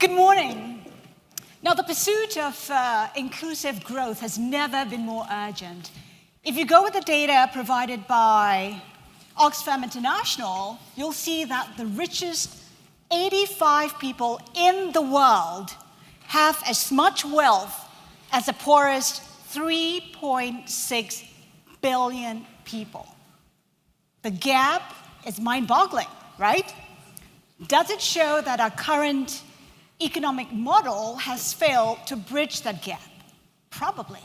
Good morning. Now, the pursuit of inclusive growth has never been more urgent. If you go with the data provided by Oxfam International, you'll see that the richest 85 people in the world have as much wealth as the poorest 3.6 billion people. The gap is mind-boggling, right? Does it show that our current economic model has failed to bridge that gap? Probably.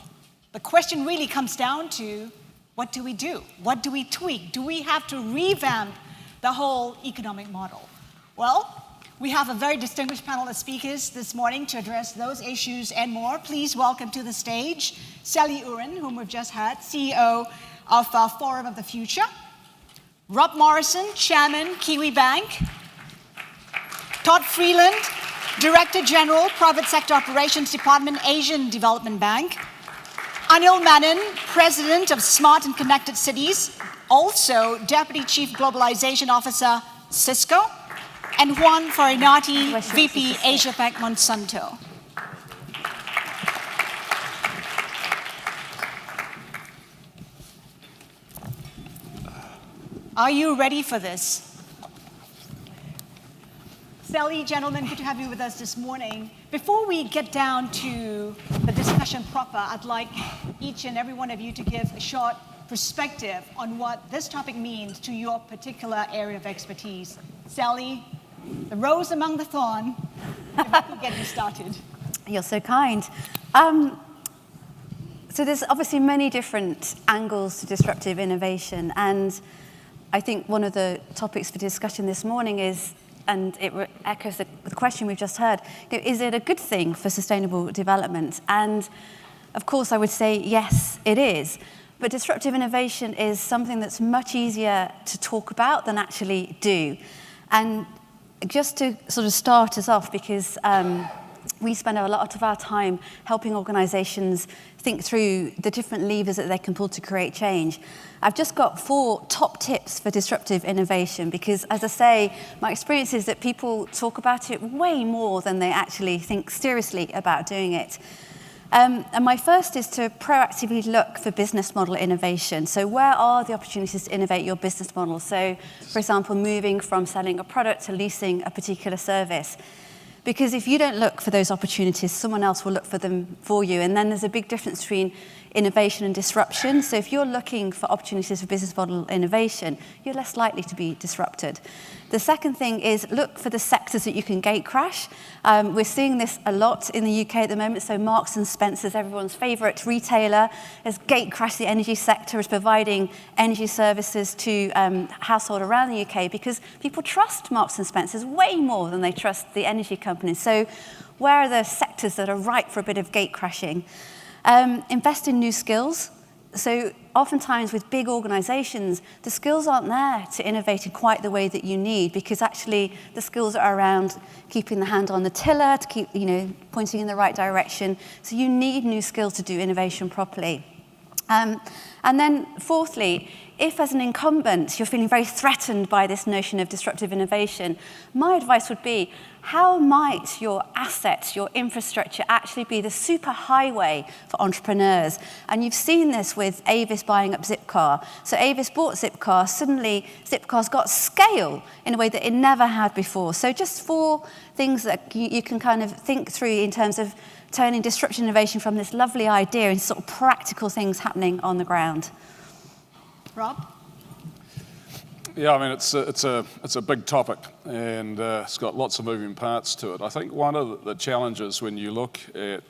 The question really comes down to, what do we do? What do we tweak? Do we have to revamp the whole economic model? Well, we have a very distinguished panel of speakers this morning to address those issues and more. Please welcome to the stage Sally Uren, whom we've just heard, CEO of our Forum of the Future. Rob Morrison, Chairman, Kiwibank. Todd Freeland, Director General, Private Sector Operations Department, Asian Development Bank. Anil Menon, President of Smart+Connected Cities, also Deputy Chief Globalization Officer, Cisco. And Juan Farinati, VP Asia Pac Monsanto. Are you ready for this? Sally, gentlemen, good to have you with us this morning. Before we get down to the discussion proper, I'd like each and every one of you to give a short perspective on what this topic means to your particular area of expertise. Sally, the rose among the thorn, if I could get you started. You're so kind. So there's obviously many different angles to disruptive innovation, and I think one of the topics for discussion this morning is, and it echoes the question we've just heard, is it a good thing for sustainable development? And of course, I would say yes, it is. But disruptive innovation is something that's much easier to talk about than actually do. And just to sort of start us off, because we spend a lot of our time helping organizations think through the different levers that they can pull to create change. I've just got 4 top tips for disruptive innovation because, as I say, my experience is that people talk about it way more than they actually think seriously about doing it. And my first is to proactively look for business model innovation. So where are the opportunities to innovate your business model? So, for example, moving from selling a product to leasing a particular service. Because if you don't look for those opportunities, someone else will look for them for you. And then there's a big difference between innovation and disruption. So if you're looking for opportunities for business model innovation, you're less likely to be disrupted. The second thing is look for the sectors that you can gate crash. We're seeing this a lot in the UK at the moment. So Marks and Spencer's, everyone's favorite retailer, has gate crashed the energy sector, is providing energy services to households around the UK because people trust Marks and Spencer's way more than they trust the energy companies. So where are the sectors that are ripe for a bit of gate crashing? Invest in new skills. So oftentimes with big organizations, the skills aren't there to innovate in quite the way that you need because actually the skills are around keeping the hand on the tiller, to keep, pointing in the right direction. So you need new skills to do innovation properly. And then fourthly, if as an incumbent you're feeling very threatened by this notion of disruptive innovation, my advice would be, how might your assets, your infrastructure actually be the super highway for entrepreneurs? And you've seen this with Avis buying up Zipcar. So Avis bought Zipcar, suddenly Zipcar's got scale in a way that it never had before. So just 4 things that you can kind of think through in terms of turning disruptive innovation from this lovely idea into sort of practical things happening on the ground. Rob? Yeah, I mean, it's a big topic, and it's got lots of moving parts to it. I think one of the challenges when you look at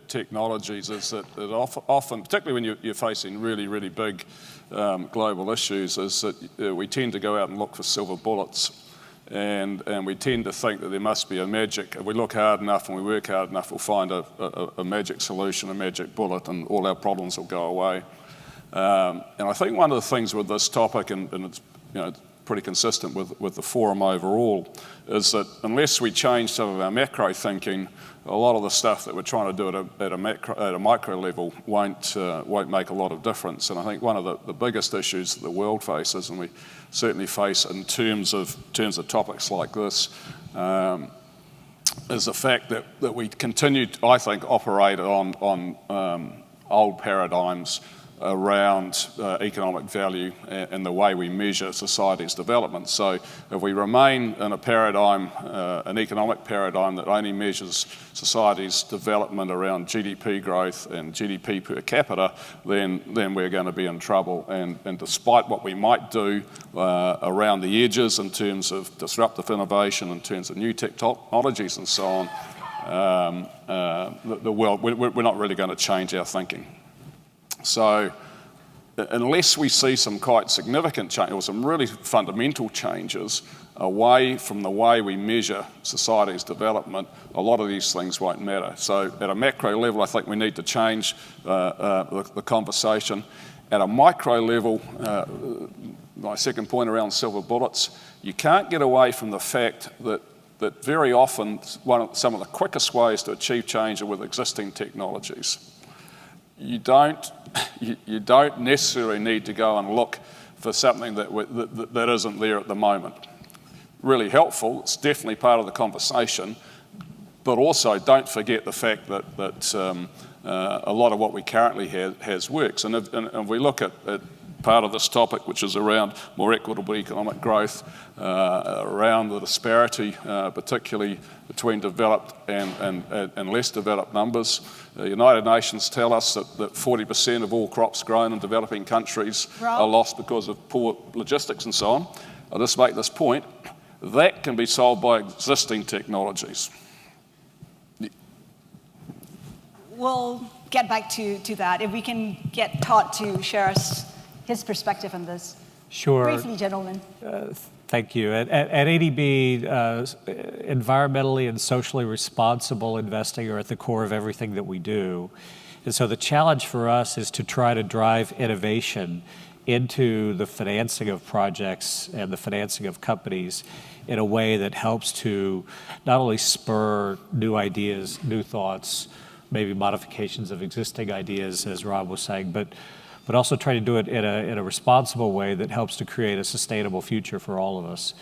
technologies is that it often, particularly when you're facing really, really big global issues, is that we tend to go out and look for silver bullets. And we tend to think that there must be a magic. If we look hard enough and we work hard enough, we'll find a magic solution, a magic bullet, and all our problems will go away. And I think one of the things with this topic, and it's pretty consistent with the forum overall, is that unless we change some of our macro thinking, a lot of the stuff that we're trying to do at a micro level won't make a lot of difference. And I think one of the biggest issues that the world faces, and we certainly face in terms of topics like this, is the fact that we continue, I think, operate on old paradigms around economic value and the way we measure society's development. So if we remain in a paradigm, an economic paradigm that only measures society's development around GDP growth and GDP per capita, then we're going to be in trouble. And despite what we might do around the edges in terms of disruptive innovation, in terms of new technologies and so on, the world, we're not really going to change our thinking. So unless we see some quite significant change or some really fundamental changes away from the way we measure society's development, a lot of these things won't matter. So at a macro level, I think we need to change the conversation. At a micro level, my second point around silver bullets, you can't get away from the fact that very often some of the quickest ways to achieve change are with existing technologies. You don't necessarily need to go and look for something that isn't there at the moment. Really helpful, it's definitely part of the conversation, but also don't forget the fact that a lot of what we currently have has works. And if we look at part of this topic, which is around more equitable economic growth, around the disparity, particularly between developed and less developed numbers. The United Nations tell us that 40% of all crops grown in developing countries are lost because of poor logistics and so on. I'll just make this point. That can be solved by existing technologies. We'll get back to that. If we can get Todd to share us his perspective on this. Sure. Briefly, gentlemen. Thank you. At ADB, environmentally and socially responsible investing are at the core of everything that we do. And so the challenge for us is to try to drive innovation into the financing of projects and the financing of companies in a way that helps to not only spur new ideas, new thoughts, maybe modifications of existing ideas, as Rob was saying, but also try to do it in a responsible way that helps to create a sustainable future for all of us.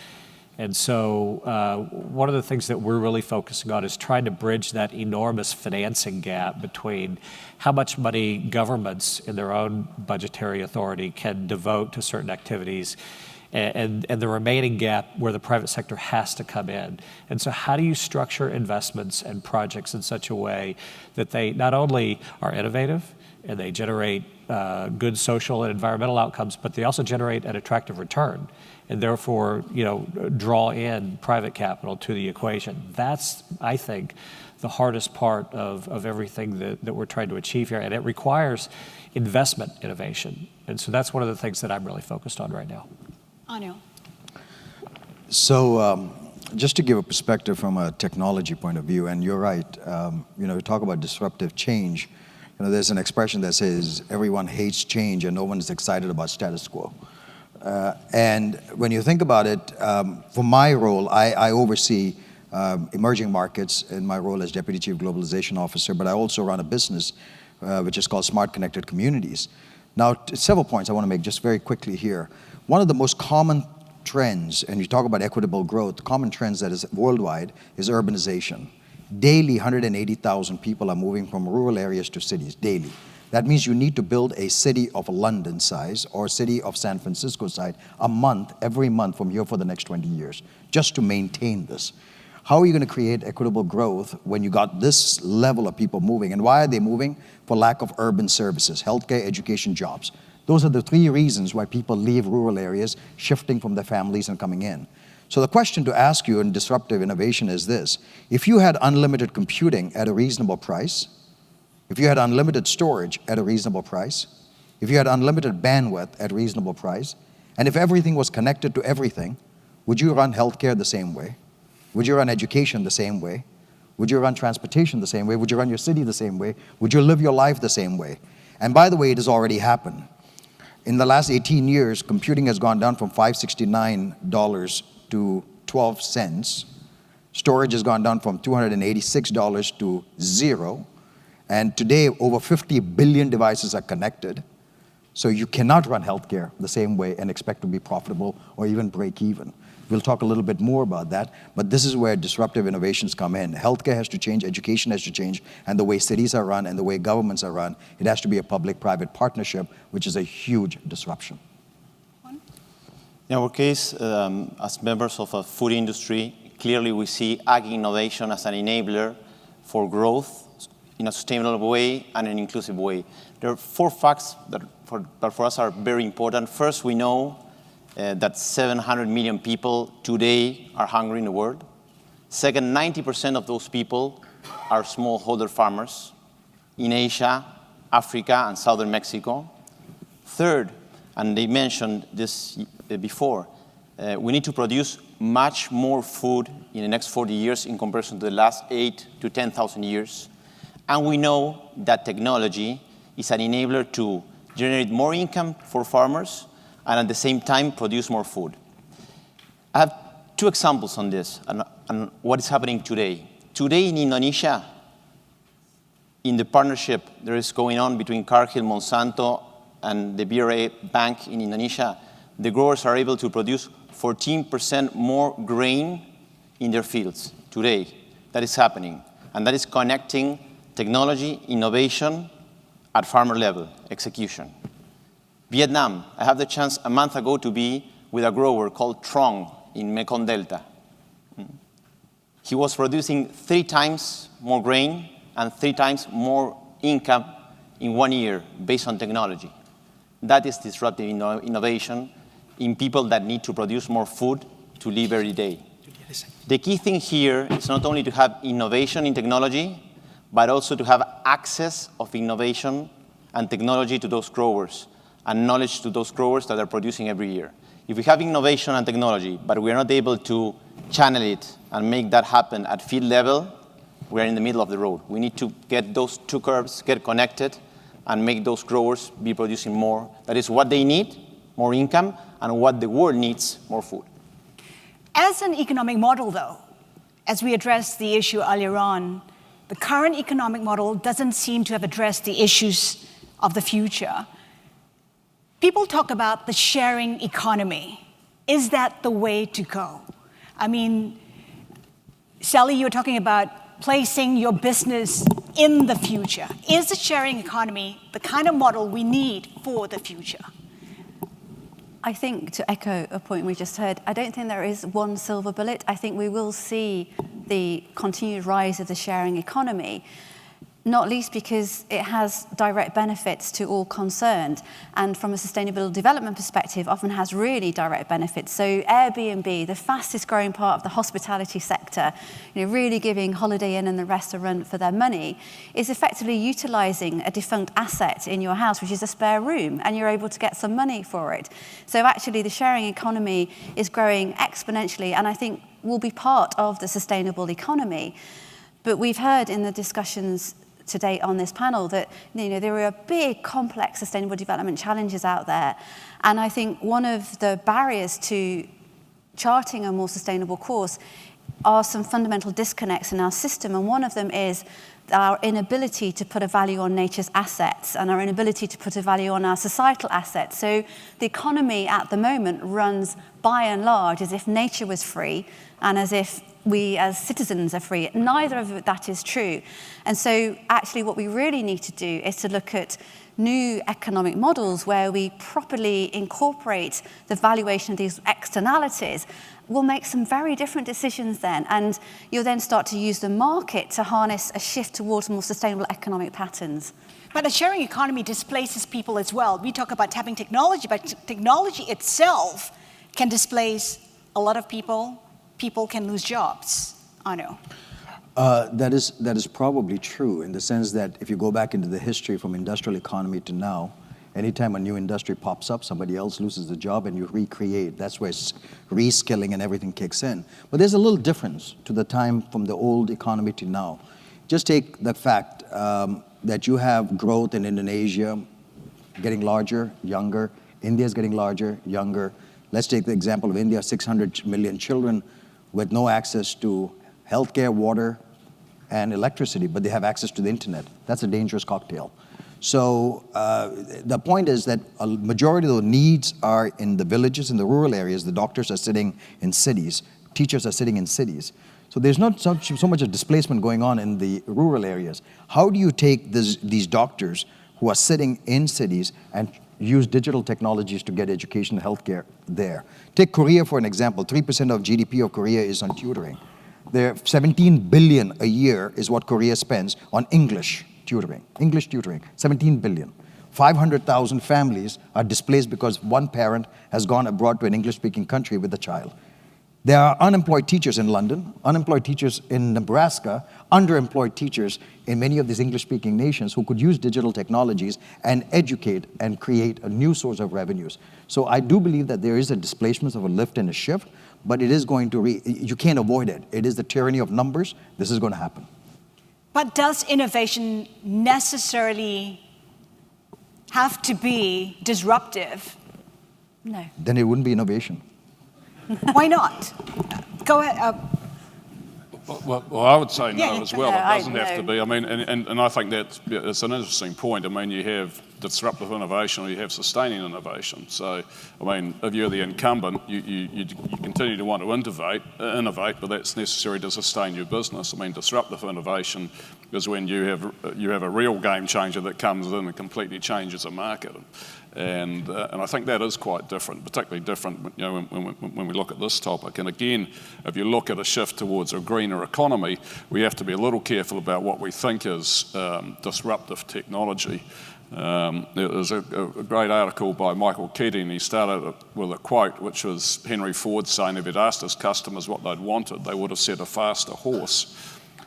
And so one of the things that we're really focusing on is trying to bridge that enormous financing gap between how much money governments in their own budgetary authority can devote to certain activities and the remaining gap where the private sector has to come in. And so how do you structure investments and projects in such a way that they not only are innovative and they generate good social and environmental outcomes, but they also generate an attractive return and therefore, draw in private capital to the equation. That's, I think, the hardest part of everything that we're trying to achieve here, and it requires investment innovation. And so that's one of the things that I'm really focused on right now. Anil. So just to give a perspective from a technology point of view, and you're right, we talk about disruptive change. There's an expression that says everyone hates change and no one is excited about status quo. And when you think about it, for my role, I oversee emerging markets in my role as Deputy Chief Globalization Officer, but I also run a business which is called Smart+Connected Communities. Now, several points I want to make just very quickly here. One of the most common trends, and you talk about equitable growth, common trends that is worldwide is urbanization. Daily, 180,000 people are moving from rural areas to cities, daily. That means you need to build a city of London size or a city of San Francisco size every month from here for the next 20 years, just to maintain this. How are you going to create equitable growth when you got this level of people moving? And why are they moving? For lack of urban services, healthcare, education, jobs. Those are the three reasons why people leave rural areas, shifting from their families and coming in. So the question to ask you in disruptive innovation is this: if you had unlimited computing at a reasonable price, if you had unlimited storage at a reasonable price, if you had unlimited bandwidth at a reasonable price, and if everything was connected to everything, would you run healthcare the same way? Would you run education the same way? Would you run transportation the same way? Would you run your city the same way? Would you live your life the same way? And by the way, it has already happened. In the last 18 years, computing has gone down from $569 to 12 cents. Storage has gone down from $286 to 0. And today, over 50 billion devices are connected. So you cannot run healthcare the same way and expect to be profitable or even break even. We'll talk a little bit more about that, but this is where disruptive innovations come in. Healthcare has to change, education has to change, and the way cities are run and the way governments are run, it has to be a public-private partnership, which is a huge disruption. In our case, as members of a food industry, clearly we see ag innovation as an enabler for growth in a sustainable way and an inclusive way. There are 4 facts that for us are very important. First, we know that 700 million people today are hungry in the world. Second, 90% of those people are smallholder farmers in Asia, Africa, and southern Mexico. Third, and they mentioned this before, we need to produce much more food in the next 40 years in comparison to the last 8 to 10,000 years. And we know that technology is an enabler to generate more income for farmers and at the same time produce more food. I have 2 examples on this and what is happening today. Today in Indonesia, in the partnership that is going on between Cargill, Monsanto, and the BRA Bank in Indonesia, the growers are able to produce 14% more grain in their fields today. That is happening. And that is connecting technology, innovation at farmer level, execution. Vietnam, I had the chance a month ago to be with a grower called Trong in Mekong Delta. He was producing 3 times more grain and 3 times more income in 1 year based on technology. That is disruptive innovation in people that need to produce more food to live every day. The key thing here is not only to have innovation in technology, but also to have access of innovation and technology to those growers and knowledge to those growers that are producing every year. If we have innovation and technology, but we are not able to channel it and make that happen at field level, we are in the middle of the road. We need to get those 2 curves, get connected, and make those growers be producing more. That is what they need, more income, and what the world needs, more food. As an economic model, though, as we addressed the issue earlier on, the current economic model doesn't seem to have addressed the issues of the future. People talk about the sharing economy. Is that the way to go? I mean, Sally, you were talking about placing your business in the future. Is the sharing economy the kind of model we need for the future? I think, to echo a point we just heard, I don't think there is one silver bullet. I think we will see the continued rise of the sharing economy, not least because it has direct benefits to all concerned, and from a sustainable development perspective, often has really direct benefits. So Airbnb, the fastest growing part of the hospitality sector, really giving Holiday Inn and the restaurant for their money, is effectively utilizing a defunct asset in your house, which is a spare room, and you're able to get some money for it. So actually the sharing economy is growing exponentially, and I think will be part of the sustainable economy. But we've heard in the discussions today on this panel that there are big, complex sustainable development challenges out there. And I think one of the barriers to charting a more sustainable course are some fundamental disconnects in our system. And one of them is our inability to put a value on nature's assets and our inability to put a value on our societal assets. So the economy at the moment runs by and large as if nature was free and as if we as citizens are free. Neither of that is true. And so actually what we really need to do is to look at new economic models where we properly incorporate the valuation of these externalities. We'll make some very different decisions then, and you'll then start to use the market to harness a shift towards more sustainable economic patterns. But a sharing economy displaces people as well. We talk about tapping technology, but technology itself can displace a lot of people. People can lose jobs. Anil. That is probably true in the sense that if you go back into the history from industrial economy to now, anytime a new industry pops up, somebody else loses the job and you recreate. That's where reskilling and everything kicks in. But there's a little difference to the time from the old economy to now. Just take the fact that you have growth in Indonesia getting larger, younger. India's getting larger, younger. Let's take the example of India, 600 million children with no access to healthcare, water, and electricity, but they have access to the internet. That's a dangerous cocktail. So the point is that a majority of the needs are in the villages, in the rural areas. The doctors are sitting in cities. Teachers are sitting in cities. So there's not so much of displacement going on in the rural areas. How do you take these doctors who are sitting in cities and use digital technologies to get education and healthcare there? Take Korea for an example. 3% of GDP of Korea is on tutoring. There, 17 billion a year is what Korea spends on English tutoring. 17 billion. 500,000 families are displaced because one parent has gone abroad to an English-speaking country with a child. There are unemployed teachers in London, unemployed teachers in Nebraska, underemployed teachers in many of these English-speaking nations who could use digital technologies and educate and create a new source of revenues. So I do believe that there is a displacement of a lift and a shift, but it is going to, you can't avoid it. It is the tyranny of numbers. This is going to happen. But does innovation necessarily have to be disruptive? No. Then it wouldn't be innovation. Why not? Go ahead. Well, I would say no as well. Yeah, It doesn't have to be. I mean, and I think that's it's an interesting point. I mean, you have disruptive innovation or you have sustaining innovation. So, I mean, if you're the incumbent, you continue to want to innovate, but that's necessary to sustain your business. I mean, disruptive innovation is when you have a real game changer that comes in and completely changes a market. And I think that is quite different, particularly different, when we look at this topic. And again, if you look at a shift towards a greener economy, we have to be a little careful about what we think is disruptive technology. There's a great article by Michael Keating. He started with a quote, which was Henry Ford saying, if he'd asked his customers what they'd wanted, they would have said a faster horse.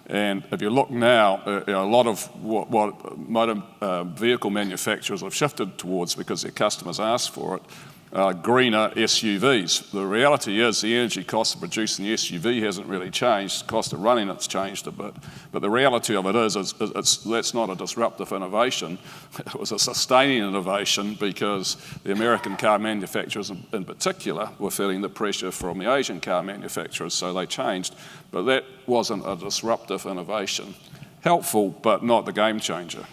And if you look now, a lot of what motor vehicle manufacturers have shifted towards because their customers ask for it, greener SUVs. The reality is the energy cost of producing the SUV hasn't really changed. The cost of running it's changed a bit. But the reality of it is that's not a disruptive innovation. It was a sustaining innovation because the American car manufacturers in particular were feeling the pressure from the Asian car manufacturers, so they changed. But that wasn't a disruptive innovation. Helpful, but not the game changer.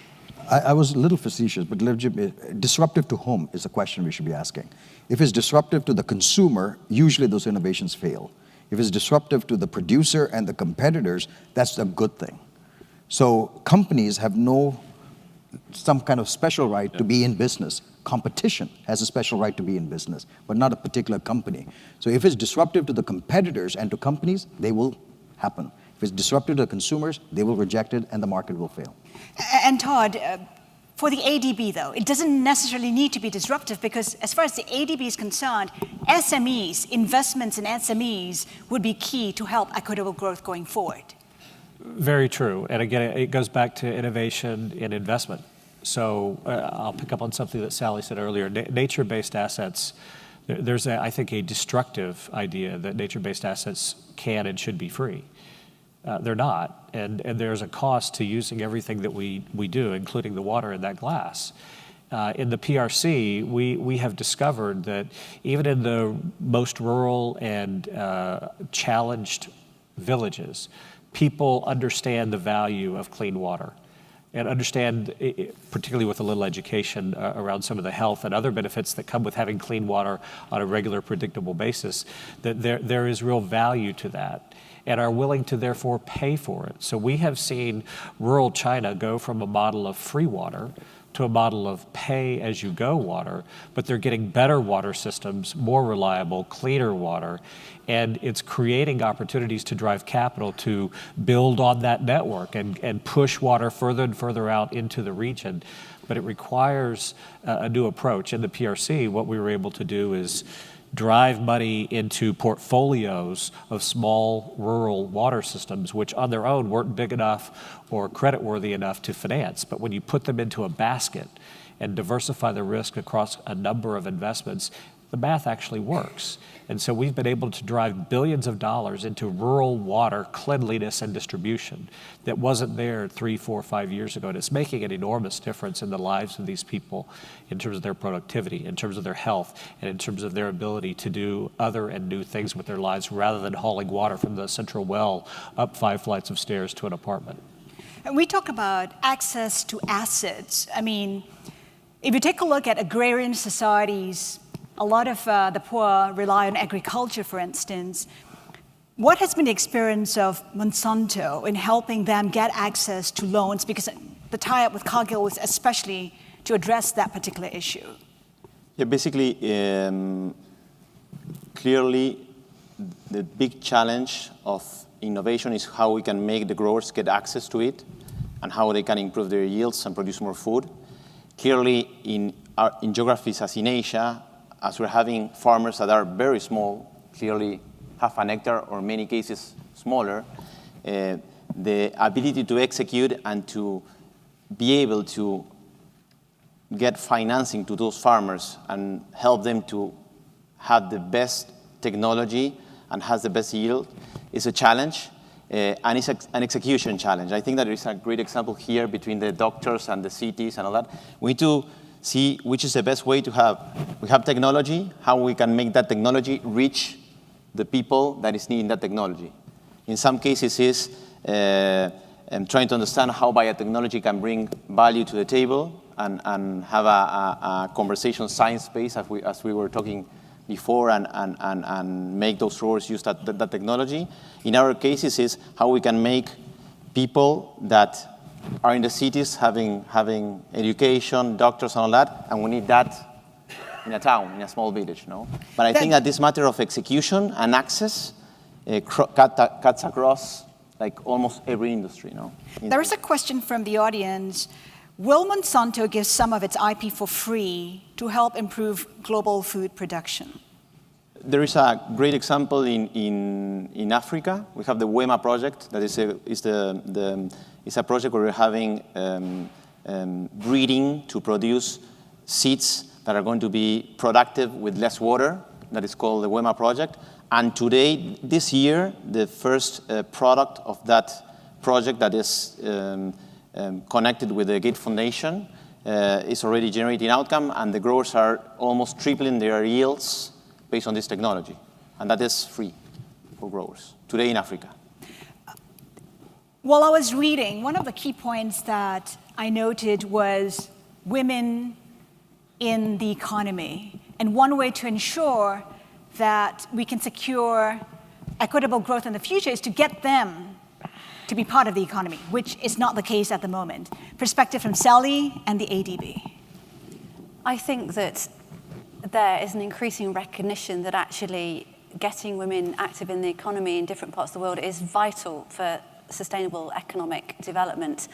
I was a little facetious, but disruptive to whom is a question we should be asking. If it's disruptive to the consumer, usually those innovations fail. If it's disruptive to the producer and the competitors, that's a good thing. So companies have some kind of special right to be in business. Competition has a special right to be in business, but not a particular company. So if it's disruptive to the competitors and to companies, they will happen. If it's disruptive to the consumers, they will reject it and the market will fail. And Todd, for the ADB though, it doesn't necessarily need to be disruptive because as far as the ADB is concerned, SMEs, investments in SMEs would be key to help equitable growth going forward. Very true. And again, it goes back to innovation in investment. So I'll pick up on something that Sally said earlier. Nature-based assets, there's, I think, a destructive idea that nature-based assets can and should be free. They're not, and there's a cost to using everything that we do, including the water in that glass. In the PRC, we have discovered that even in the most rural and challenged villages, people understand the value of clean water and understand, particularly with a little education around some of the health and other benefits that come with having clean water on a regular, predictable basis, that there is real value to that, and are willing to therefore pay for it. So we have seen rural China go from a model of free water to a model of pay-as-you-go water, but they're getting better water systems, more reliable, cleaner water, and it's creating opportunities to drive capital to build on that network and push water further and further out into the region. But it requires a new approach. In the PRC, what we were able to do is drive money into portfolios of small rural water systems, which on their own weren't big enough or creditworthy enough to finance. But when you put them into a basket and diversify the risk across a number of investments, the math actually works. And so we've been able to drive billions of dollars into rural water cleanliness and distribution that wasn't there 3, 4, 5 years ago. And it's making an enormous difference in the lives of these people in terms of their productivity, in terms of their health, and in terms of their ability to do other and new things with their lives rather than hauling water from the central well up 5 flights of stairs to an apartment. And we talk about access to assets. I mean, if you take a look at agrarian societies, a lot of the poor rely on agriculture, for instance. What has been the experience of Monsanto in helping them get access to loans? Because the tie-up with Cargill was especially to address that particular issue. Yeah, basically, clearly, the big challenge of innovation is how we can make the growers get access to it and how they can improve their yields and produce more food. Clearly, in geographies as in Asia, as we're having farmers that are very small, clearly half an hectare or in many cases smaller, the ability to execute and to be able to get financing to those farmers and help them to have the best technology and has the best yield is a challenge, and it's an execution challenge. I think that there is a great example here between the doctors and the cities and all that. We need to see which is the best way to have. We have technology, how we can make that technology reach the people that is needing that technology. In some cases is trying to understand how biotechnology can bring value to the table and have a conversation science space as we were talking before and make those growers use that technology. In our cases is how we can make people that are in the cities having education, doctors and all that, and we need that in a town, in a small village, no? But I think that this matter of execution and access cuts across like almost every industry, no? There is a question from the audience. Will Monsanto give some of its IP for free to help improve global food production? There is a great example in Africa. We have the WEMA project. That is a project where we're having breeding to produce seeds that are going to be productive with less water. That is called the WEMA project. And today, this year, the first product of that project that is connected with the Gates Foundation is already generating outcome, and the growers are almost tripling their yields based on this technology. And that is free for growers today in Africa. While I was reading, one of the key points that I noted was women in the economy. And one way to ensure that we can secure equitable growth in the future is to get them to be part of the economy, which is not the case at the moment. Perspective from Sally and the ADB. I think that there is an increasing recognition that actually getting women active in the economy in different parts of the world is vital for sustainable economic development.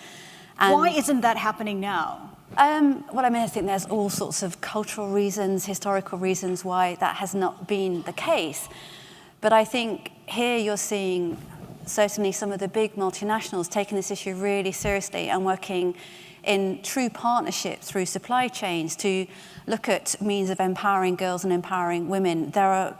And why isn't that happening now? Well, I mean, I think there's all sorts of cultural reasons, historical reasons why that has not been the case. But I think here you're seeing certainly some of the big multinationals taking this issue really seriously and working in true partnership through supply chains to look at means of empowering girls and empowering women. There are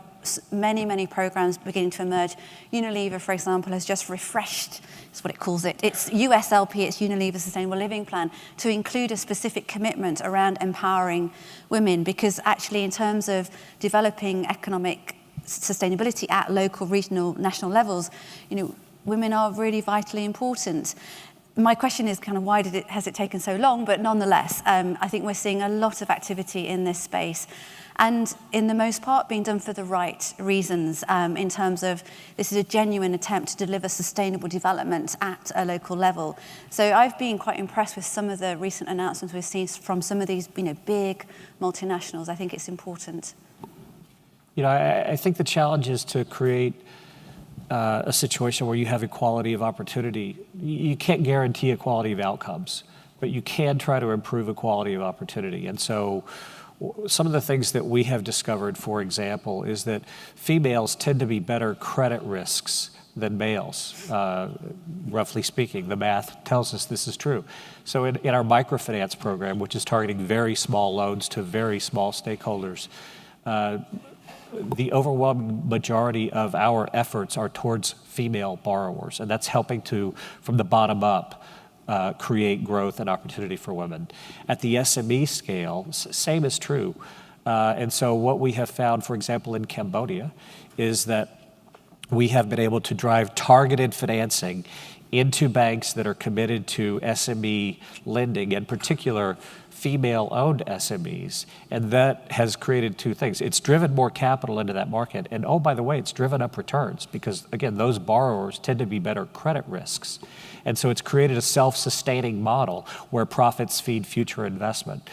many, many programs beginning to emerge. Unilever, for example, has just refreshed, that's what it calls it, its USLP, its Unilever Sustainable Living Plan, to include a specific commitment around empowering women, because actually in terms of developing economic sustainability at local, regional, national levels, women are really vitally important. My question is kind of why has it taken so long? But nonetheless, I think we're seeing a lot of activity in this space, and in the most part being done for the right reasons, in terms of this is a genuine attempt to deliver sustainable development at a local level. So I've been quite impressed with some of the recent announcements we've seen from some of these big multinationals. I think it's important. I think the challenge is to create a situation where you have equality of opportunity. You can't guarantee equality of outcomes, but you can try to improve equality of opportunity. And so some of the things that we have discovered, for example, is that females tend to be better credit risks than males, roughly speaking. The math tells us this is true. So in our microfinance program, which is targeting very small loans to very small stakeholders, the overwhelming majority of our efforts are towards female borrowers, and that's helping to, from the bottom up, create growth and opportunity for women. At the SME scale, same is true. And so what we have found, for example, in Cambodia, is that we have been able to drive targeted financing into banks that are committed to SME lending, in particular female-owned SMEs. And that has created two things. It's driven more capital into that market. And oh, by the way, it's driven up returns because, again, those borrowers tend to be better credit risks. And so it's created a self-sustaining model where profits feed future investment.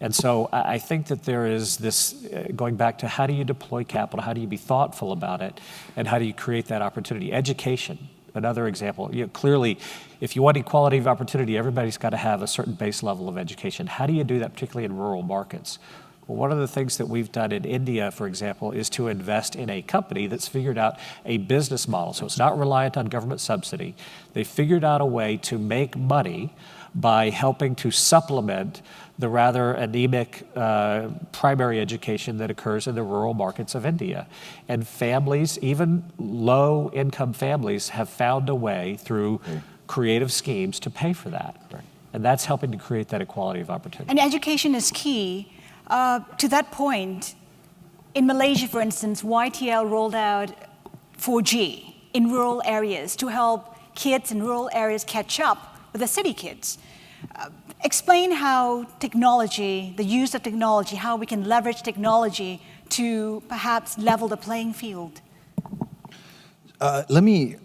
And so I think that there is this, going back to how do you deploy capital, how do you be thoughtful about it, and how do you create that opportunity? Education, another example. Clearly, if you want equality of opportunity, everybody's got to have a certain base level of education. How do you do that, particularly in rural markets? Well, one of the things that we've done in India, for example, is to invest in a company that's figured out a business model. So it's not reliant on government subsidy. They figured out a way to make money by helping to supplement the rather anemic primary education that occurs in the rural markets of India. And families, even low-income families, have found a way through creative schemes to pay for that. Right. And that's helping to create that equality of opportunity. And education is key. To that point, in Malaysia, for instance, YTL rolled out 4G in rural areas to help kids in rural areas catch up with the city kids. Explain how technology, the use of technology, how we can leverage technology to perhaps level the playing field. Let me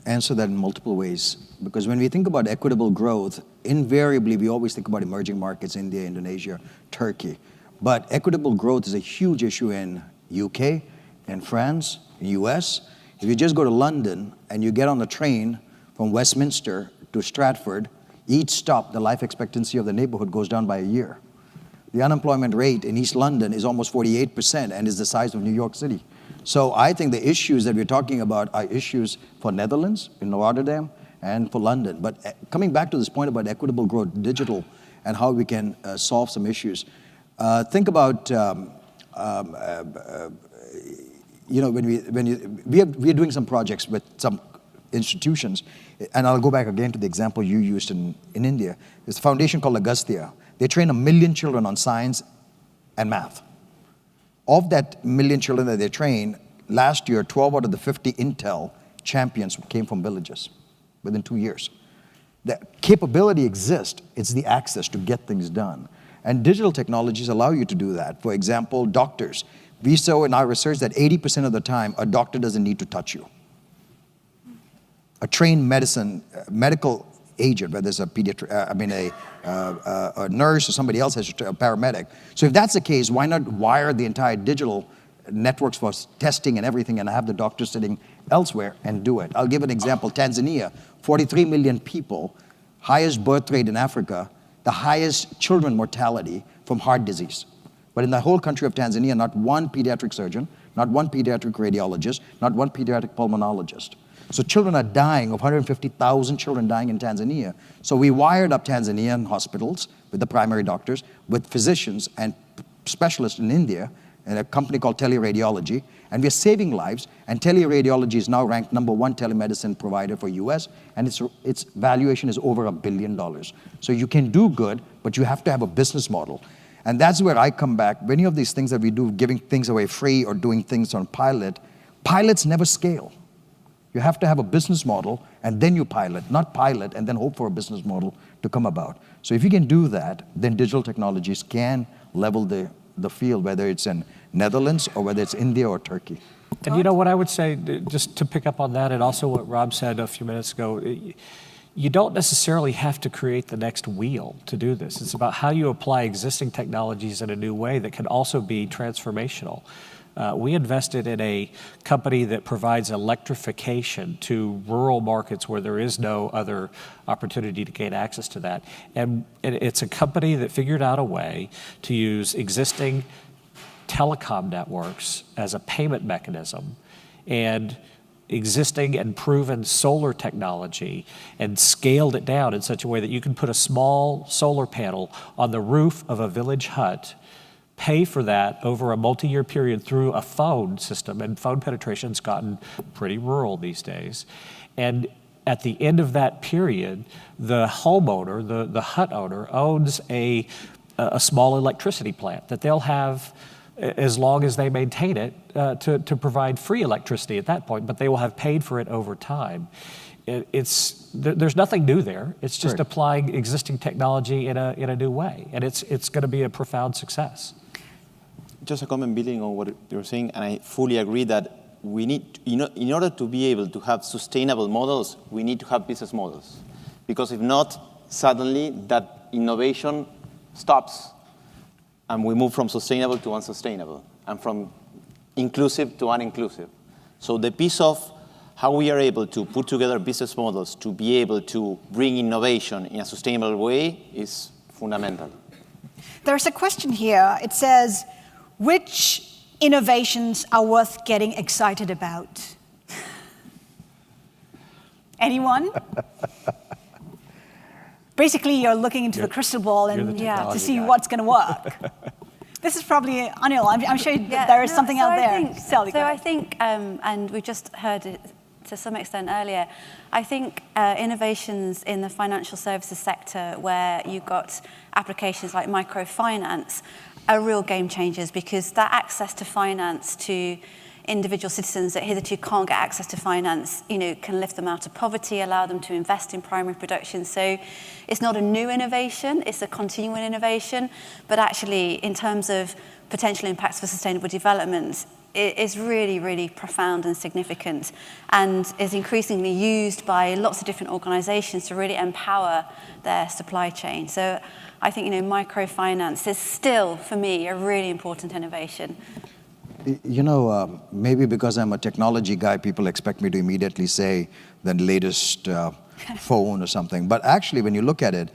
answer that in multiple ways, because when we think about equitable growth, invariably we always think about emerging markets, India, Indonesia, Turkey. But equitable growth is a huge issue in UK, in France, in US. If you just go to London and you get on the train from Westminster to Stratford, each stop, the life expectancy of the neighborhood goes down by a year. The unemployment rate in East London is almost 48% and is the size of New York City. So I think the issues that we're talking about are issues for Netherlands, in Rotterdam, and for London. But coming back to this point about equitable growth, digital, and how we can solve some issues, think about, when we are doing some projects with some institutions, and I'll go back again to the example you used in India. There's a foundation called Agastya. They train 1 million children on science and math. Of that 1 million children that they train, last year, 12 out of the 50 Intel champions came from villages within 2 years. The capability exists, it's the access to get things done. And digital technologies allow you to do that. For example, doctors. We saw in our research that 80% of the time, a doctor doesn't need to touch you. A trained medical agent, whether it's a a nurse or somebody else, has a paramedic. So if that's the case, why not wire the entire digital networks for testing and everything and have the doctor sitting elsewhere and do it? I'll give an example. Tanzania, 43 million people, highest birth rate in Africa, the highest children mortality from heart disease. But in the whole country of Tanzania, not one pediatric surgeon, not one pediatric radiologist, not one pediatric pulmonologist. So children are dying, of 150,000 children dying in Tanzania. So we wired up Tanzanian hospitals with the primary doctors, with physicians and specialists in India, and a company called Teleradiology, and we're saving lives, and Teleradiology is now ranked #1 telemedicine provider for US, and its valuation is over $1 billion. So you can do good, but you have to have a business model. And that's where I come back. Many of these things that we do, giving things away free or doing things on pilots never scale. You have to have a business model, and then you pilot, not pilot and then hope for a business model to come about. So if you can do that, then digital technologies can level the field, whether it's in Netherlands or whether it's India or Turkey. And you know what I would say, just to pick up on that, and also what Rob said a few minutes ago, you don't necessarily have to create the next wheel to do this. It's about how you apply existing technologies in a new way that can also be transformational. We invested in a company that provides electrification to rural markets where there is no other opportunity to gain access to that. And it's a company that figured out a way to use existing telecom networks as a payment mechanism and existing and proven solar technology and scaled it down in such a way that you can put a small solar panel on the roof of a village hut, pay for that over a multi-year period through a phone system, and phone penetration's gotten pretty rural these days. And at the end of that period, the homeowner, the hut owner, owns a small electricity plant that they'll have as long as they maintain it to provide free electricity at that point, but they will have paid for it over time. there's nothing new there. It's just Right. applying existing technology in a new way, and it's going to be a profound success. Just a comment building on what you're saying, and I fully agree that we need, in order to be able to have sustainable models, we need to have business models. Because if not, suddenly that innovation stops, and we move from sustainable to unsustainable, and from inclusive to uninclusive. So the piece of how we are able to put together business models to be able to bring innovation in a sustainable way is fundamental. There's a question here. It says, which innovations are worth getting excited about? Anyone? Basically, you're looking into the crystal ball you're the and to technology see guy. what's going to work. This is probably, Anil, I'm sure there is something out there. Sally, go So I ahead. think, and we just heard it to some extent earlier, I think innovations in the financial services sector where you've got applications like microfinance are real game changers, because that access to finance to individual citizens that hitherto can't get access to finance, can lift them out of poverty, allow them to invest in primary production. So it's not a new innovation, it's a continuing innovation, but actually in terms of potential impacts for sustainable development, it is really, really profound and significant, and is increasingly used by lots of different organizations to really empower their supply chain. So I think, microfinance is still, for me, a really important innovation. Maybe because I'm a technology guy, people expect me to immediately say the latest phone or something. But actually, when you look at it,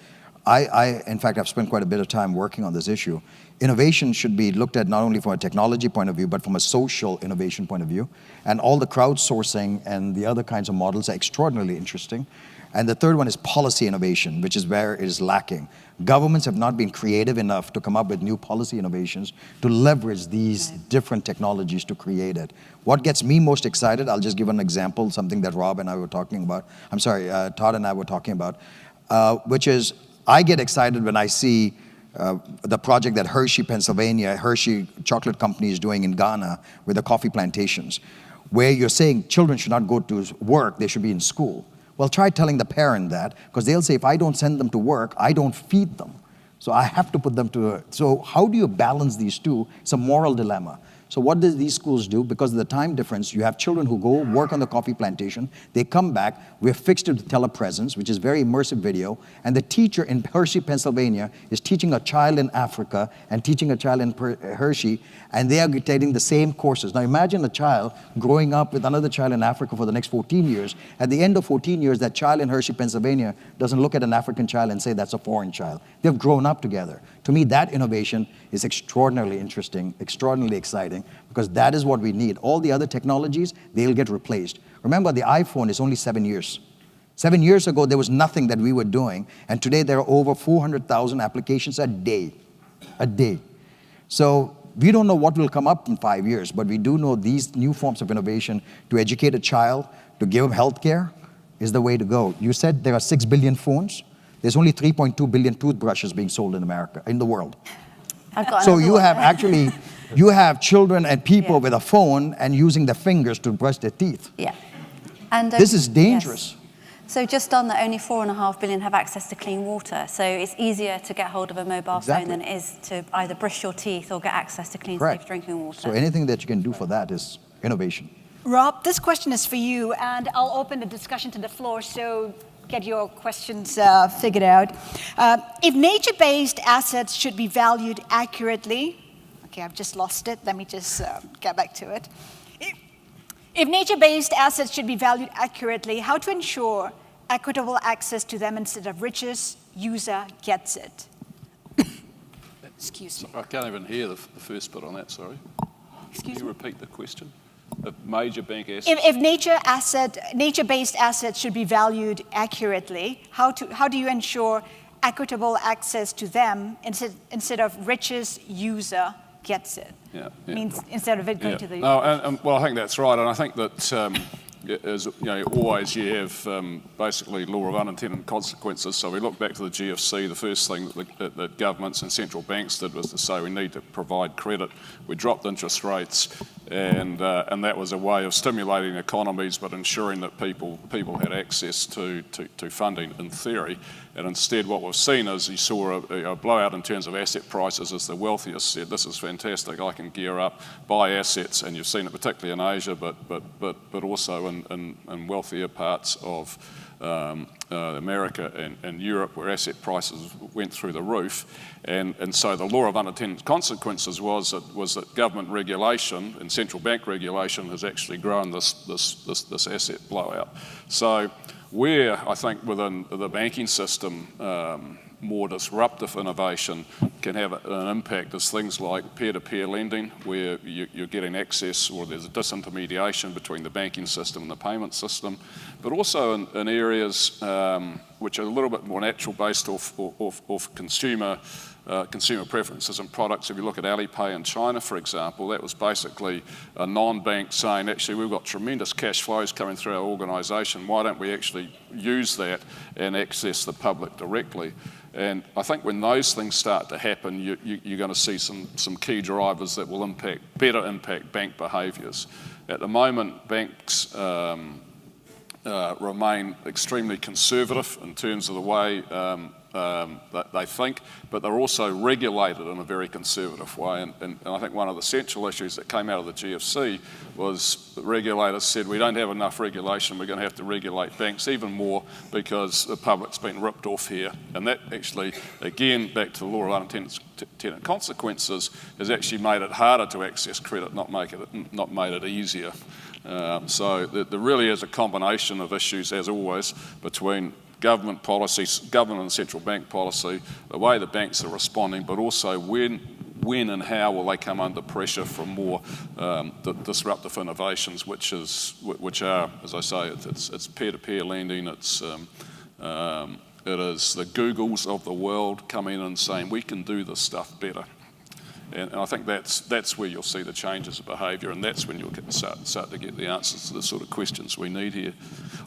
in fact, I've spent quite a bit of time working on this issue. Innovation should be looked at not only from a technology point of view, but from a social innovation point of view. And all the crowdsourcing and the other kinds of models are extraordinarily interesting. And the third one is policy innovation, which is where it is lacking. Governments have not been creative enough to come up with new policy innovations to leverage these different technologies to create it. What gets me most excited, I'll just give an example, something that Todd and I were talking about, which is I get excited when I see the project that Hershey Chocolate Company is doing in Ghana with the coffee plantations, where you're saying children should not go to work, they should be in school. Well, try telling the parent that, because they'll say, if I don't send them to work, I don't feed them. So I have to put them to, so how do you balance these two? It's a moral dilemma. So what do these schools do? Because of the time difference, you have children who go work on the coffee plantation, they come back, we're fixed to telepresence, which is very immersive video, and the teacher in Hershey, Pennsylvania is teaching a child in Africa and teaching a child in Hershey, and they are taking the same courses. Now imagine a child growing up with another child in Africa for the next 14 years. At the end of 14 years, that child in Hershey, Pennsylvania doesn't look at an African child and say that's a foreign child. They've grown up together. To me, that innovation is extraordinarily interesting, extraordinarily exciting, because that is what we need. All the other technologies, they'll get replaced. Remember, the iPhone is only 7 years. 7 years ago, there was nothing that we were doing, and today there are over 400,000 applications a day. So we don't know what will come up in 5 years, but we do know these new forms of innovation to educate a child, to give them health care, is the way to go. You said there are 6 billion phones. There's only 3.2 billion toothbrushes being sold in America, in the world. So you have actually, you have children and people with a phone and using their fingers to brush their teeth. Yeah. And this is dangerous. Yes. So just on that, only 4.5 billion have access to clean water. So it's easier to get hold of a mobile phone than it is to either brush your teeth or get access to clean, safe drinking water. So anything that you can do for that is innovation. Rob, this question is for you, and I'll open the discussion to the floor, so get your questions figured out. If nature-based assets should be valued accurately, okay, I've just lost it. Let me just get back to it. If nature-based assets should be valued accurately, how to ensure equitable access to them instead of richest user gets it? Excuse me. I can't even hear the first bit on that, sorry. Excuse Can you me? repeat the question? If major bank assets? If nature-based assets should be valued accurately, how do you ensure equitable access to them instead of richest user gets it? Yeah. Means instead of it going to the... No, well, I think that's right, and I think that as always you have basically law of unintended consequences. So we look back to the GFC, the first thing that governments and central banks did was to say we need to provide credit. We dropped interest rates, and that was a way of stimulating economies, but ensuring that people had access to funding in theory. And instead, what we've seen is you saw a blowout in terms of asset prices as the wealthiest said, "This is fantastic. I can gear up, buy assets," and you've seen it particularly in Asia, but also in wealthier parts of America and Europe, where asset prices went through the roof. And so the law of unintended consequences was that government regulation and central bank regulation has actually grown this asset blowout. So where I think within the banking system more disruptive innovation can have an impact is things like peer-to-peer lending, where you're getting access, or there's a disintermediation between the banking system and the payment system, but also in areas which are a little bit more natural based off consumer preferences and products. If you look at Alipay in China, for example, that was basically a non-bank saying, actually, we've got tremendous cash flows coming through our organisation. Why don't we actually use that and access the public directly? And I think when those things start to happen, you're going to see some key drivers that will better impact bank behaviours. At the moment, banks remain extremely conservative in terms of the way that they think, but they're also regulated in a very conservative way. And I think one of the central issues that came out of the GFC was the regulators said, we don't have enough regulation, we're going to have to regulate banks even more because the public's been ripped off here. And that actually, again, back to the law of unintended consequences, has actually made it harder to access credit, not made it easier. So there really is a combination of issues, as always, between government policies, government and central bank policy, the way the banks are responding, but also when and how will they come under pressure from more disruptive innovations, which are, as I say, it's peer-to-peer lending, it is the Googles of the world coming in and saying, we can do this stuff better. And I think that's where you'll see the changes of behaviour, and that's when you'll start to get the answers to the sort of questions we need here.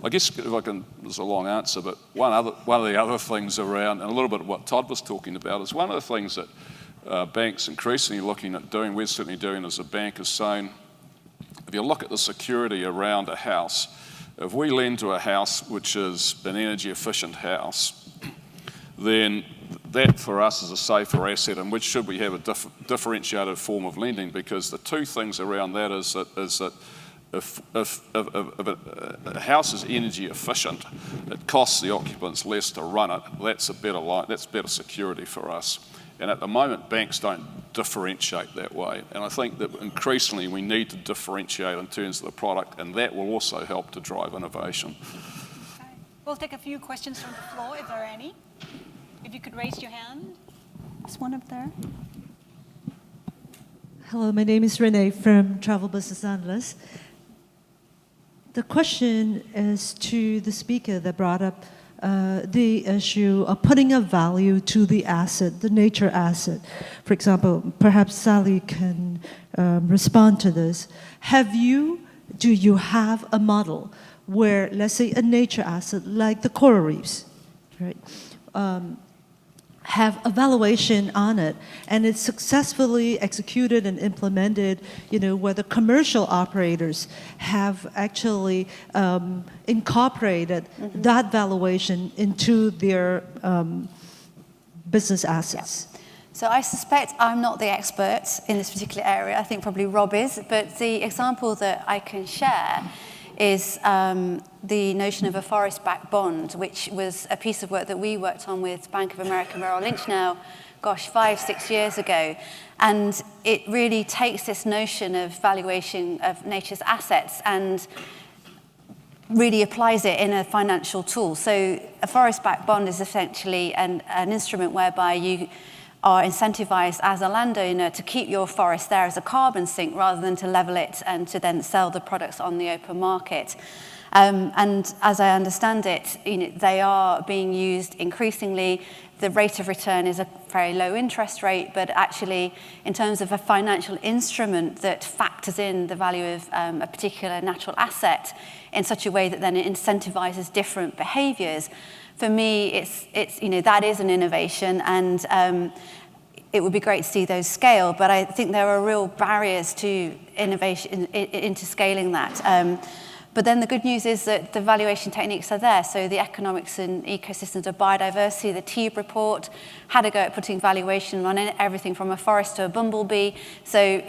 I guess if I can, there's a long answer, but one of the other things around, and a little bit of what Todd was talking about, is one of the things that banks increasingly looking at doing, we're certainly doing as a bank, is saying, if you look at the security around a house, if we lend to a house which is an energy efficient house, then that for us is a safer asset, and which should we have a differentiated form of lending, because the two things around that is that if a house is energy efficient, it costs the occupants less to run it. That's better security for us. And at the moment, banks don't differentiate that way. And I think that increasingly we need to differentiate in terms of the product, and that will also help to drive innovation. Okay. We'll take a few questions from the floor, if there are any. If you could raise your hand. There's one up there. Hello, my name is Renee from Travel Business Analyst. The question is to the speaker that brought up the issue of putting a value to the asset, the nature asset. For example, perhaps Sally can respond to this. Do you have a model where, let's say, a nature asset like the coral reefs, right, have a valuation on it, and it's successfully executed and implemented, where the commercial operators have actually incorporated that valuation into their business assets? Yeah. So I suspect I'm not the expert in this particular area. I think probably Rob is, but the example that I can share is the notion of a forest-backed bond, which was a piece of work that we worked on with Bank of America Merrill Lynch now, 5-6 years ago. And it really takes this notion of valuation of nature's assets and really applies it in a financial tool. So a forest-backed bond is essentially an instrument whereby you are incentivized as a landowner to keep your forest there as a carbon sink rather than to level it and to then sell the products on the open market. And as I understand it, they are being used increasingly. The rate of return is a very low interest rate, but actually in terms of a financial instrument that factors in the value of a particular natural asset in such a way that then it incentivizes different behaviors, for me, it's that is an innovation, and it would be great to see those scale, but I think there are real barriers to innovation, into scaling that. But then the good news is that the valuation techniques are there. So the economics and ecosystems of biodiversity, the TEEB report, had a go at putting valuation on everything from a forest to a bumblebee. So,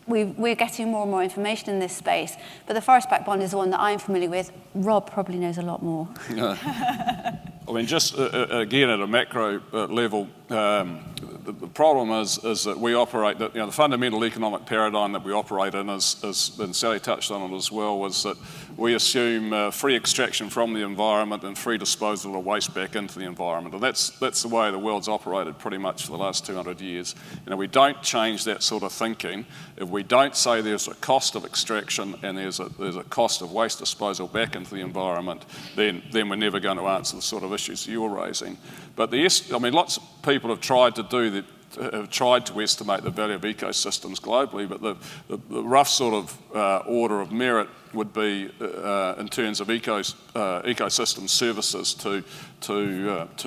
we're getting more and more information in this space. But the forest-backed bond is the one that I'm familiar with. Rob probably knows a lot more. I mean, just again at a macro level, the problem is that we operate, the fundamental economic paradigm that we operate in, and Sally touched on it as well, was that we assume free extraction from the environment and free disposal of waste back into the environment. And that's the way the world's operated pretty much for the last 200 years. We don't change that sort of thinking. If we don't say there's a cost of extraction and there's a cost of waste disposal back into the environment, then we're never going to answer the sort of issues you're raising. But lots of people have tried to estimate the value of ecosystems globally, but the rough sort of order of merit would be in terms of ecosystem services to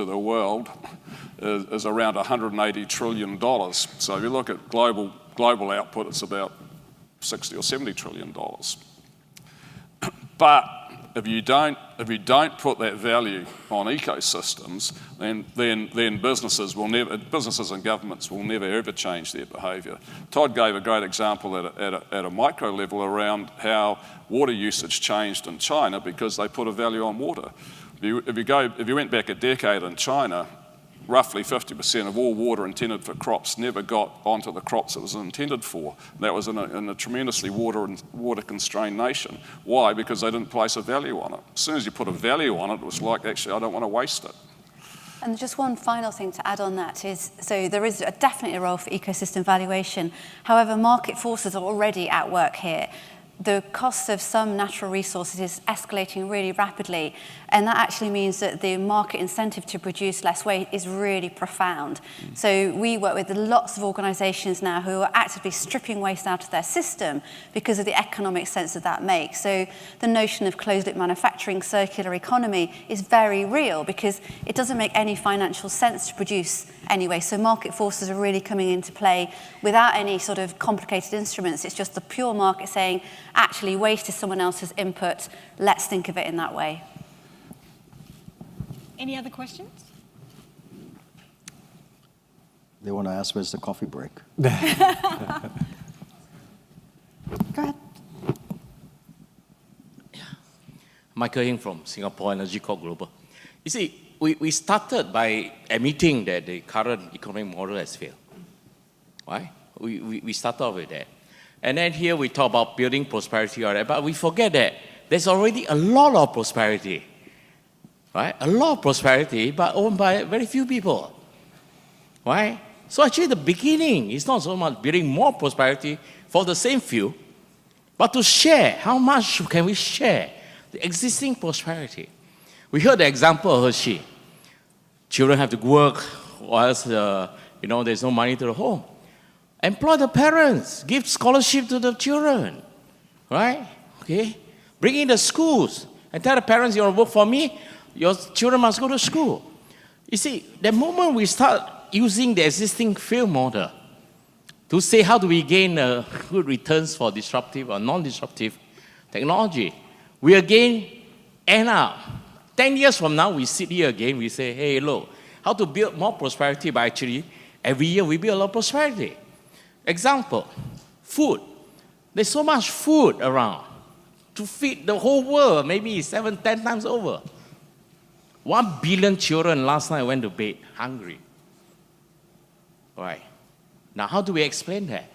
the world is around $180 trillion. So if you look at global output, it's about $60 or $70 trillion. But if you don't put that value on ecosystems, then businesses and governments will never ever change their behaviour. Todd gave a great example at a micro level around how water usage changed in China because they put a value on water. If you went back a decade in China, roughly 50% of all water intended for crops never got onto the crops it was intended for. That was in a tremendously water-constrained nation. Why? Because they didn't place a value on it. As soon as you put a value on it, it was like, actually, I don't want to waste it. And just one final thing to add on that is, so there is definitely a role for ecosystem valuation. However, market forces are already at work here. The cost of some natural resources is escalating really rapidly, and that actually means that the market incentive to produce less waste is really profound. So we work with lots of organisations now who are actively stripping waste out of their system because of the economic sense that makes. So the notion of closed-loop manufacturing, circular economy is very real because it doesn't make any financial sense to produce anyway. So market forces are really coming into play without any sort of complicated instruments. It's just the pure market saying, actually, waste is someone else's input. Let's think of it in that way. Any other questions? They want to ask where's the coffee break. Go ahead. Michael Hing from Singapore Energy Corp Global. You see, we started by admitting that the current economic model has failed. Right? We started off with that. And then here we talk about building prosperity, all right, but we forget that there's already a lot of prosperity, right? A lot of prosperity, but owned by very few people, right? So actually the beginning is not so much building more prosperity for the same few, but to share. How much can we share the existing prosperity? We heard the example of Hershey. Children have to work, or else, there's no money to the home. Employ the parents, give scholarship to the children, right? Okay? Bring in the schools and tell the parents, you want to work for me, your children must go to school. You see, the moment we start using the existing field model to say how do we gain good returns for disruptive or non-disruptive technology, we again end up, 10 years from now, we sit here again, we say, hey, look, how to build more prosperity, but actually, every year we build a lot of prosperity. Example, food. There's so much food around to feed the whole world, maybe 7, 10 times over. 1 billion children last night went to bed hungry. All right. Now, how do we explain that?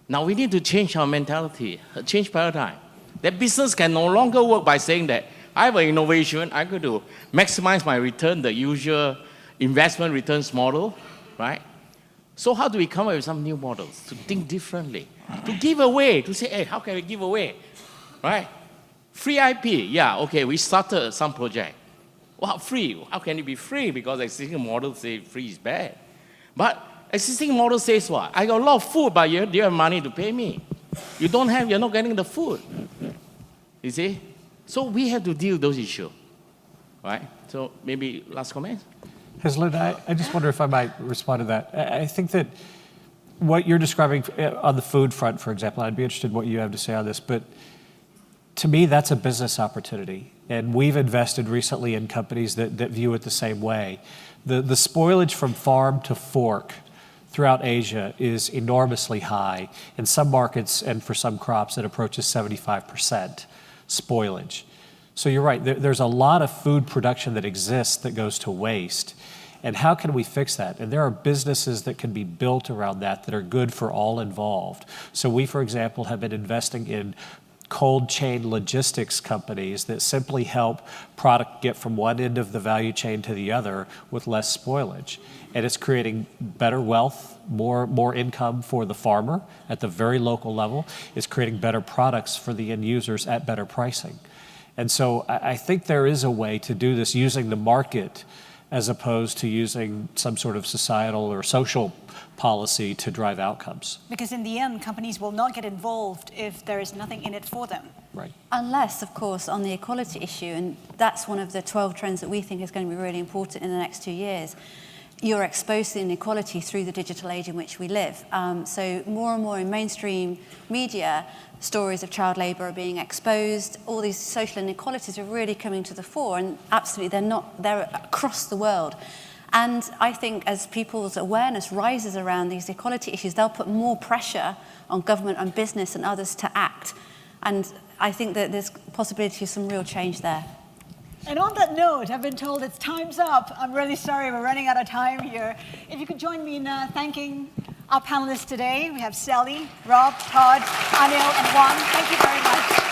Now, we need to change our mentality, change paradigm. That business can no longer work by saying that I have an innovation, I'm going to maximize my return, the usual investment returns model, right? So how do we come up with some new models to think differently? To give away, to say, hey, how can we give away? Right? Free IP, yeah, okay, we started some project. Well, free, how can it be free? Because existing model say free is bad. But existing model says what? I got a lot of food, but you don't have money to pay me. You don't have, you're not getting the food. You see? So we have to deal with those issues. Right? So maybe last comment? Haslinda, I just wonder if I might respond to that. I think that what you're describing on the food front, for example, I'd be interested in what you have to say on this, but to me, that's a business opportunity. And we've invested recently in companies that view it the same way. The spoilage from farm to fork throughout Asia is enormously high. In some markets and for some crops, it approaches 75% spoilage. So you're right, there's a lot of food production that exists that goes to waste. And how can we fix that? And there are businesses that can be built around that are good for all involved. So we, for example, have been investing in cold chain logistics companies that simply help product get from one end of the value chain to the other with less spoilage. And it's creating better wealth, more income for the farmer at the very local level. It's creating better products for the end users at better pricing. And so I think there is a way to do this using the market as opposed to using some sort of societal or social policy to drive outcomes. Because in the end, companies will not get involved if there is nothing in it for them. Right. Unless, of course, on the equality issue, and that's one of the 12 trends that we think is going to be really important in the next 2 years, you're exposed to inequality through the digital age in which we live. So more and more in mainstream media, stories of child labour are being exposed. All these social inequalities are really coming to the fore, and absolutely they're across the world. And I think as people's awareness rises around these equality issues, they'll put more pressure on government and business and others to act. And I think that there's possibility of some real change there. And on that note, I've been told it's time's up. I'm really sorry, we're running out of time here. If you could join me in thanking our panelists today. We have Sally, Rob, Todd, Anil, and Juan. Thank you very much.